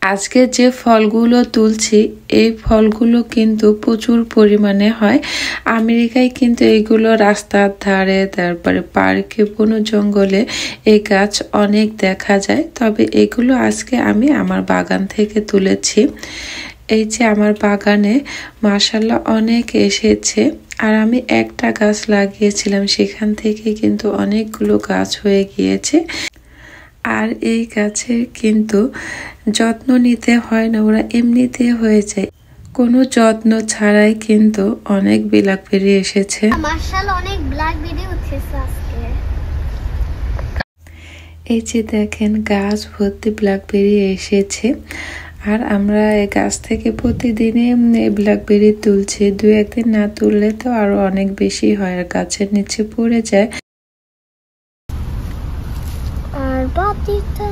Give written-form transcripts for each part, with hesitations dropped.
আজকে যে ফলগুলো তুলছি এই ফলগুলো কিন্তু প্রচুর পরিমাণে হয়। আমেরিকায় কিন্তু এইগুলো রাস্তার ধারে, তারপরে পার্কে, বন জঙ্গলে এই গাছ অনেক দেখা যায়। তবে এগুলো আজকে আমি আমার বাগান থেকে তুলেছি। এই যে আমার বাগানে মাশাআল্লাহ অনেক এসেছে। আর আমি একটা গাছ লাগিয়েছিলাম, সেখান থেকে কিন্তু অনেকগুলো গাছ হয়ে গিয়েছে। আর এই গাছের কিন্তু যত্ন নিতে হয় না, ওরা এমনিতে হয়ে যায়, কোনো যত্ন ছাড়াই কিন্তু অনেক ব্ল্যাকবেরি এসেছে। মাশাআল্লাহ অনেক ব্ল্যাকবেরি উঠেছে আজকে। এই যে দেখেন গাছ ভর্তি ব্ল্যাকবেরি এসেছে। আর আমরা এই গাছ থেকে প্রতিদিনই ব্ল্যাকবেরি তুলছি। দু একদিন না তুললে তো আরো অনেক বেশি হয়, আর গাছের নিচে পড়ে যায়। আর বাতিটা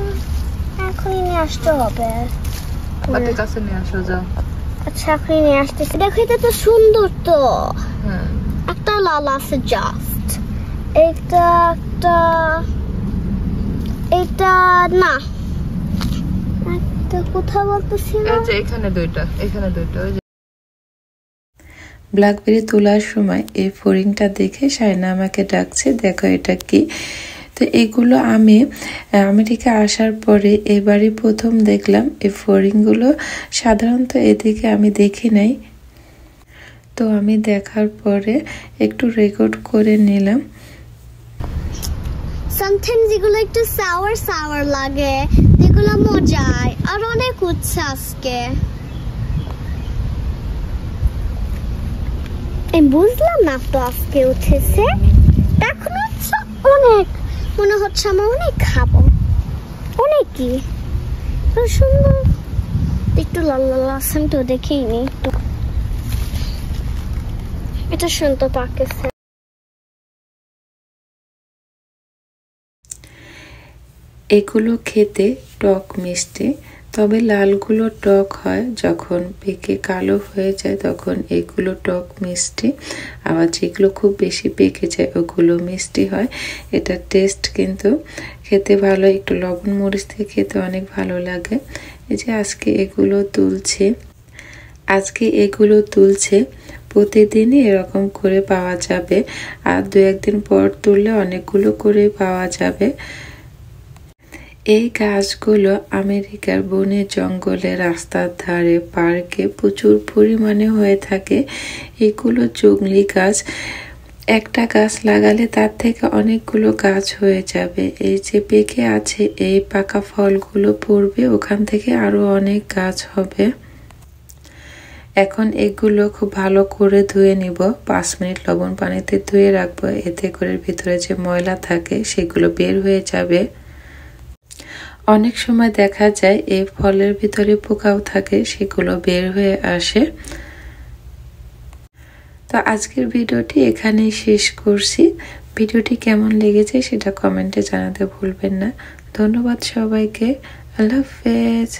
এখনই নিয়ে আসতে হবে। বাতি কাছে নিয়ে আসো, যাও। আচ্ছা এখনই নিয়ে আসতেছি। দেখো এটা তো সুন্দর তো। হ্যাঁ, একটা লাল আছে জাস্ট, এটা না, একটা কোথাও বলতেছি না। এই যে এখানে দুইটা, এখানে দুইটা। ওই যে ব্ল্যাকবেরি তোলার সময় এই ফড়িংটা দেখে শায়না আমাকে ডাকছে, দেখো এটা কি। তো এগুলো আমি আমেরিকা আসার পরে এবারই প্রথম দেখলাম এই ফড়িংগুলো। সাধারণত এদিকে আমি দেখি নাই। তো আমি দেখার পরে একটু রেকর্ড করে নিলাম। সামটাইমস এগুলো একটু সাওয়ার লাগে, যেগুলো মজায়। আর অনেক উঠছে আজকে। আমি বুঝলাম না তো আজকে উঠেছে, এখন হচ্ছে অনেক, মনে হচ্ছে আমি অনেক খাবো, অনেকই সুন্দর। একটু লাল লাল আসেন তো, দেখেই নি একটু। এটা সুন্দর পাকেছে। এগুলো খেতে টক মিষ্টি, তবে লালগুলো টক হয়, যখন পেকে কালো হয়ে যায় তখন এগুলো টক মিষ্টি। আবার যেগুলো খুব বেশি পেকে যায় ওগুলো মিষ্টি হয়। এটার টেস্ট কিন্তু খেতে ভালো, একটু লবণ মরিচ দিয়ে খেতে অনেক ভালো লাগে। এই যে আজকে এগুলো তুলছে প্রতিদিনই এরকম করে পাওয়া যাবে। আর দু একদিন পর তুললে অনেকগুলো করে পাওয়া যাবে। এই গাছগুলো আমেরিকার বনে জঙ্গলে, রাস্তার ধারে, পার্কে প্রচুর পরিমাণে হয়ে থাকে। এগুলো জংলি গাছ। একটা গাছ লাগালে তার থেকে অনেকগুলো গাছ হয়ে যাবে। এই যে পেকে আছে, এই পাকা ফলগুলো পড়বে, ওখান থেকে আরো অনেক গাছ হবে। এখন এগুলো খুব ভালো করে ধুয়ে নিব, 5 মিনিট লবণ পানিতে ধুয়ে রাখবো। এতে করে ভিতরে যে ময়লা থাকে সেগুলো বের হয়ে যাবে। অনেক সময় দেখা যায় এই ফলের ভিতরে পোকাও থাকে, সেগুলো বের হয়ে আসে। তো আজকের ভিডিওটি এখানেই শেষ করছি। ভিডিওটি কেমন লেগেছে সেটা কমেন্টে জানাতে ভুলবেন না। ধন্যবাদ সবাইকে। আল্লাহ হাফেজ।